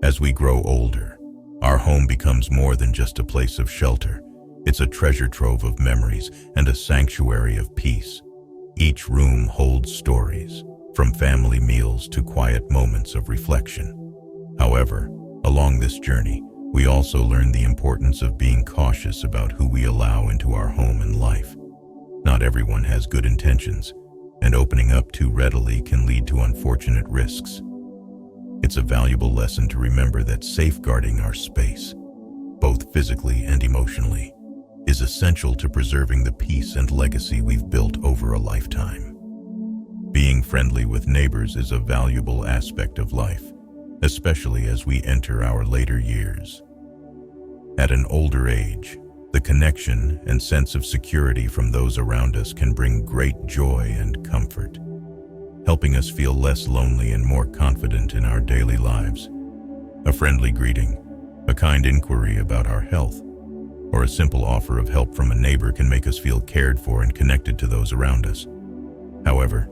As we grow older, our home becomes more than just a place of shelter. It's a treasure trove of memories and a sanctuary of peace. Each room holds stories, from family meals to quiet moments of reflection. However, along this journey, we also learn the importance of being cautious about who we allow into our home and life. Not everyone has good intentions, and opening up too readily can lead to unfortunate risks. It's a valuable lesson to remember that safeguarding our space, both physically and emotionally, is essential to preserving the peace and legacy we've built over a lifetime. Being friendly with neighbors is a valuable aspect of life, especially as we enter our later years. At an older age, the connection and sense of security from those around us can bring great joy and comfort, helping us feel less lonely and more confident in our daily lives. A friendly greeting, a kind inquiry about our health, or a simple offer of help from a neighbor can make us feel cared for and connected to those around us. However,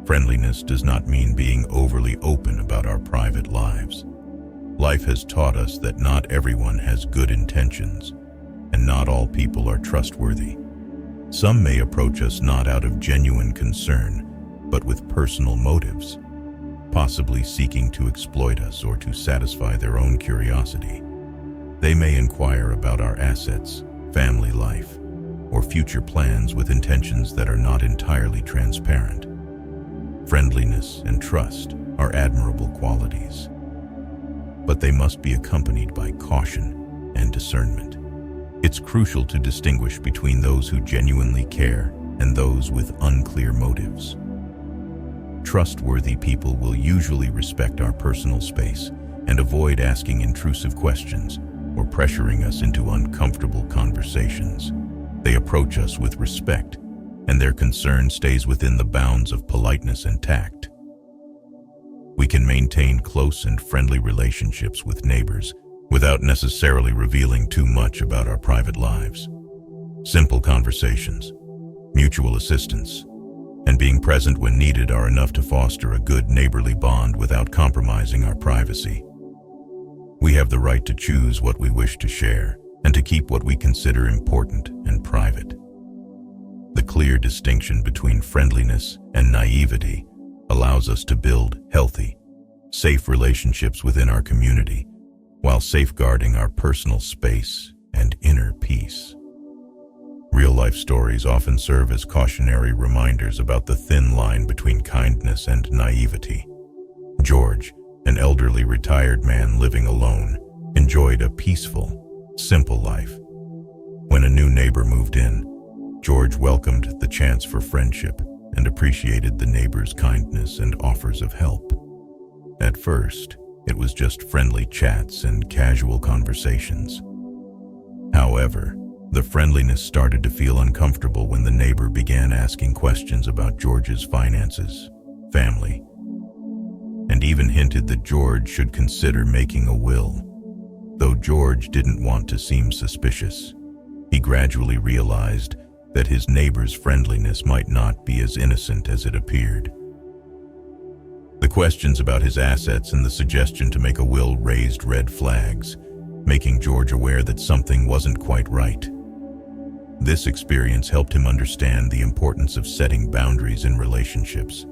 friendliness does not mean being overly open about our private lives. Life has taught us that not everyone has good intentions, and not all people are trustworthy. Some may approach us not out of genuine concern, but with personal motives, possibly seeking to exploit us or to satisfy their own curiosity. They may inquire about our assets, family life, or future plans with intentions that are not entirely transparent. Friendliness and trust are admirable qualities, but they must be accompanied by caution and discernment. It's crucial to distinguish between those who genuinely care and those with unclear motives. Trustworthy people will usually respect our personal space and avoid asking intrusive questions or pressuring us into uncomfortable conversations. They approach us with respect, and their concern stays within the bounds of politeness and tact. We can maintain close and friendly relationships with neighbors without necessarily revealing too much about our private lives. Simple conversations, mutual assistance, and being present when needed are enough to foster a good neighborly bond without compromising our privacy. We have the right to choose what we wish to share and to keep what we consider important and private. The clear distinction between friendliness and naivety allows us to build healthy, safe relationships within our community while safeguarding our personal space and inner peace. Real-life stories often serve as cautionary reminders about the thin line between kindness and naivety. George, an elderly retired man living alone, enjoyed a peaceful, simple life. When a new neighbor moved in, George welcomed the chance for friendship and appreciated the neighbor's kindness and offers of help. At first, it was just friendly chats and casual conversations. However, the friendliness started to feel uncomfortable when the neighbor began asking questions about George's finances, family, and even hinted that George should consider making a will. Though George didn't want to seem suspicious, he gradually realized that his neighbor's friendliness might not be as innocent as it appeared. The questions about his assets and the suggestion to make a will raised red flags, making George aware that something wasn't quite right. This experience helped him understand the importance of setting boundaries in relationships,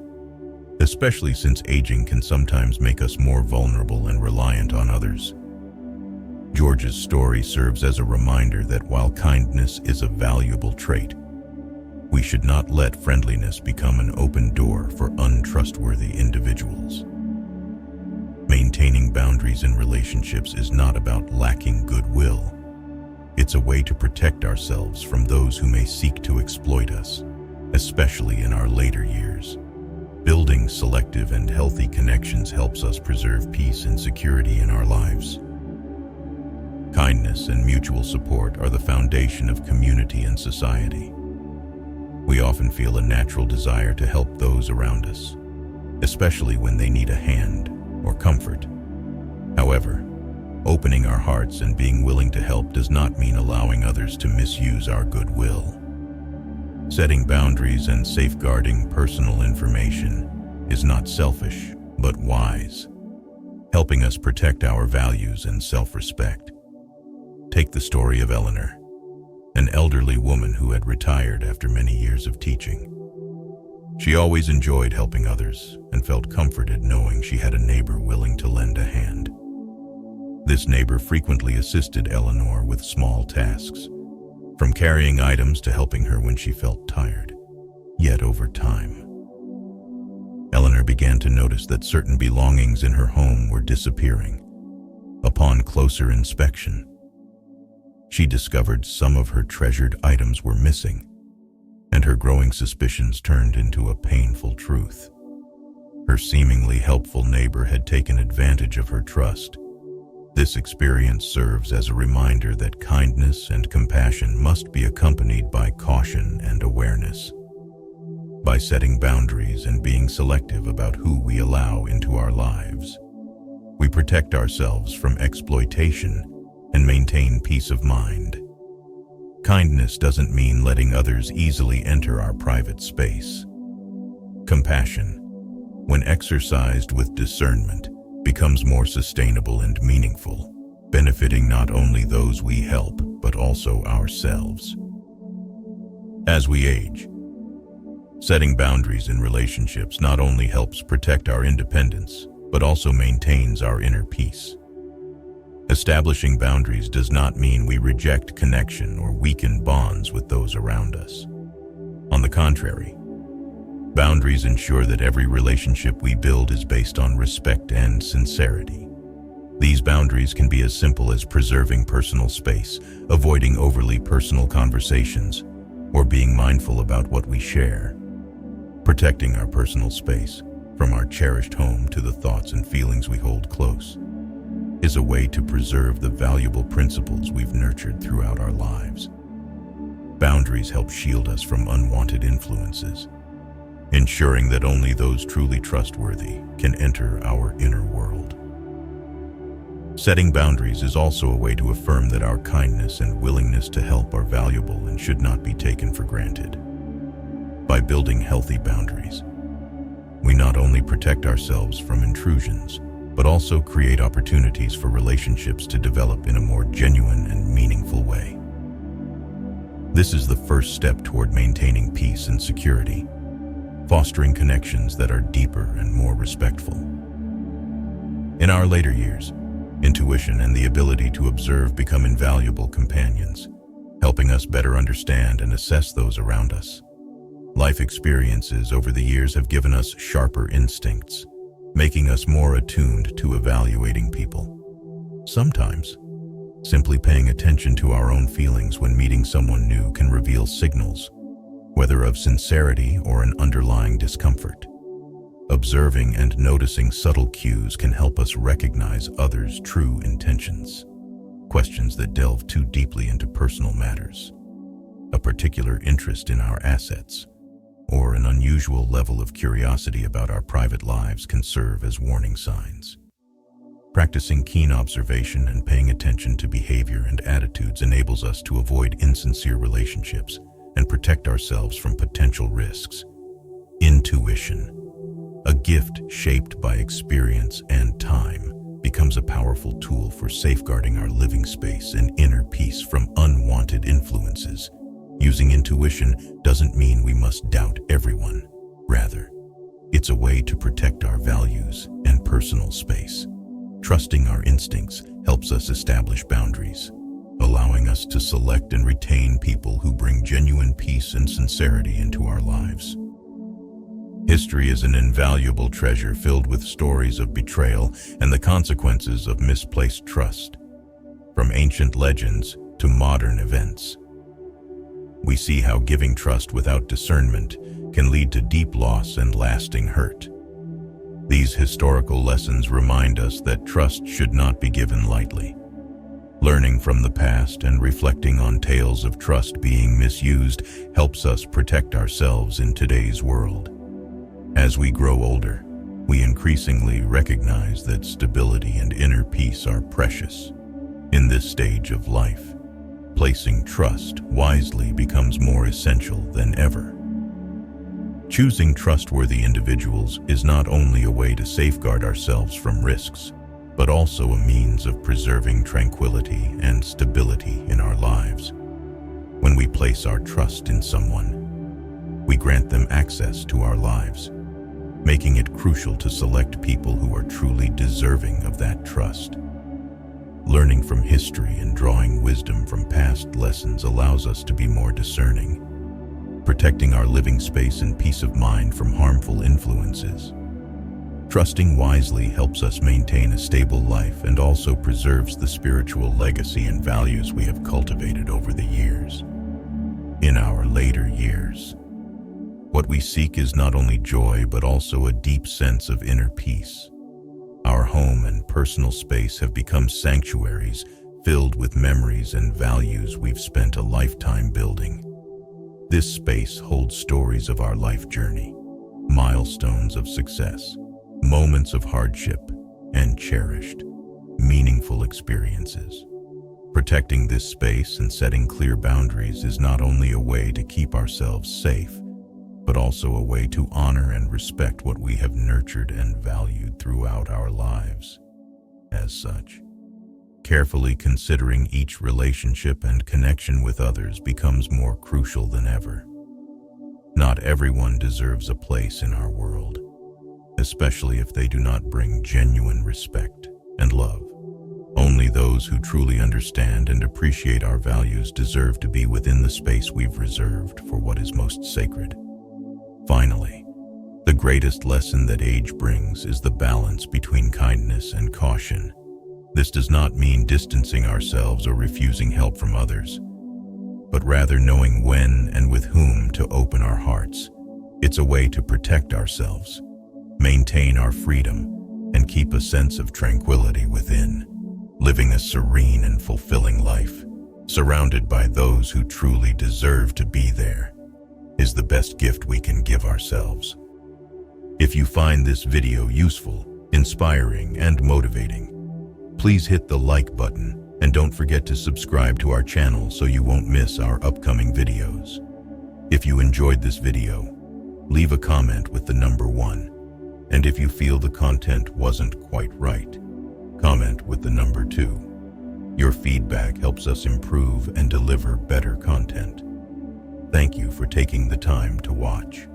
especially since aging can sometimes make us more vulnerable and reliant on others. George's story serves as a reminder that while kindness is a valuable trait, we should not let friendliness become an open door for untrustworthy individuals. Maintaining boundaries in relationships is not about lacking goodwill. It's a way to protect ourselves from those who may seek to exploit us, especially in our later years. Building selective and healthy connections helps us preserve peace and security in our lives. Kindness and mutual support are the foundation of community and society. We often feel a natural desire to help those around us, especially when they need a hand or comfort. However, opening our hearts and being willing to help does not mean allowing others to misuse our goodwill. Setting boundaries and safeguarding personal information is not selfish, but wise. helping us protect our values and self-respect. Take the story of Eleanor, an elderly woman who had retired after many years of teaching. She always enjoyed helping others and felt comforted knowing she had a neighbor willing to lend a hand. This neighbor frequently assisted Eleanor with small tasks, from carrying items to helping her when she felt tired. Yet over time, Eleanor began to notice that certain belongings in her home were disappearing. Upon closer inspection, she discovered some of her treasured items were missing, and her growing suspicions turned into a painful truth. Her seemingly helpful neighbor had taken advantage of her trust. This experience serves as a reminder that kindness and compassion must be accompanied by caution and awareness. By setting boundaries and being selective about who we allow into our lives, we protect ourselves from exploitation and maintain peace of mind. Kindness doesn't mean letting others easily enter our private space. Compassion, when exercised with discernment, becomes more sustainable and meaningful, benefiting not only those we help, but also ourselves. As we age, setting boundaries in relationships not only helps protect our independence, but also maintains our inner peace. Establishing boundaries does not mean we reject connection or weaken bonds with those around us. On the contrary, boundaries ensure that every relationship we build is based on respect and sincerity. These boundaries can be as simple as preserving personal space, avoiding overly personal conversations, or being mindful about what we share. Protecting our personal space, from our cherished home to the thoughts and feelings we hold close, is a way to preserve the valuable principles we've nurtured throughout our lives. Boundaries help shield us from unwanted influences, ensuring that only those truly trustworthy can enter our inner world. Setting boundaries is also a way to affirm that our kindness and willingness to help are valuable and should not be taken for granted. By building healthy boundaries, we not only protect ourselves from intrusions, but also create opportunities for relationships to develop in a more genuine and meaningful way. This is the first step toward maintaining peace and security, fostering connections that are deeper and more respectful. In our later years, intuition and the ability to observe become invaluable companions, helping us better understand and assess those around us. Life experiences over the years have given us sharper instincts, making us more attuned to evaluating people. Sometimes, simply paying attention to our own feelings when meeting someone new can reveal signals, whether of sincerity or an underlying discomfort. Observing and noticing subtle cues can help us recognize others' true intentions. Questions that delve too deeply into personal matters, a particular interest in our assets, or an unusual level of curiosity about our private lives can serve as warning signs. Practicing keen observation and paying attention to behavior and attitudes enables us to avoid insincere relationships and protect ourselves from potential risks. Intuition, a gift shaped by experience and time, becomes a powerful tool for safeguarding our living space and inner peace from unwanted influences. Using intuition doesn't mean we must doubt everyone. Rather, it's a way to protect our values and personal space. Trusting our instincts helps us establish boundaries, allowing us to select and retain people who bring genuine peace and sincerity into our lives. History is an invaluable treasure filled with stories of betrayal and the consequences of misplaced trust. From ancient legends to modern events, we see how giving trust without discernment can lead to deep loss and lasting hurt. These historical lessons remind us that trust should not be given lightly. Learning from the past and reflecting on tales of trust being misused helps us protect ourselves in today's world. As we grow older, we increasingly recognize that stability and inner peace are precious. In this stage of life, placing trust wisely becomes more essential than ever. Choosing trustworthy individuals is not only a way to safeguard ourselves from risks, but also a means of preserving tranquility and stability in our lives. When we place our trust in someone, we grant them access to our lives, making it crucial to select people who are truly deserving of that trust. Learning from history and drawing wisdom from past lessons allows us to be more discerning, protecting our living space and peace of mind from harmful influences. Trusting wisely helps us maintain a stable life and also preserves the spiritual legacy and values we have cultivated over the years. In our later years, what we seek is not only joy but also a deep sense of inner peace. Our home and personal space have become sanctuaries filled with memories and values we've spent a lifetime building. This space holds stories of our life journey, milestones of success, moments of hardship, and cherished, meaningful experiences. Protecting this space and setting clear boundaries is not only a way to keep ourselves safe, but also a way to honor and respect what we have nurtured and valued throughout our lives. As such, carefully considering each relationship and connection with others becomes more crucial than ever. Not everyone deserves a place in our world, especially if they do not bring genuine respect and love. Only those who truly understand and appreciate our values deserve to be within the space we've reserved for what is most sacred. Finally, the greatest lesson that age brings is the balance between kindness and caution. This does not mean distancing ourselves or refusing help from others, but rather knowing when and with whom to open our hearts. It's a way to protect ourselves, maintain our freedom, and keep a sense of tranquility within. Living a serene and fulfilling life, surrounded by those who truly deserve to be there, is the best gift we can give ourselves. If you find this video useful, inspiring, and motivating, please hit the like button and don't forget to subscribe to our channel so you won't miss our upcoming videos. If you enjoyed this video, leave a comment with the number 1. And if you feel the content wasn't quite right, comment with the number 2. Your feedback helps us improve and deliver better content. Thank you for taking the time to watch.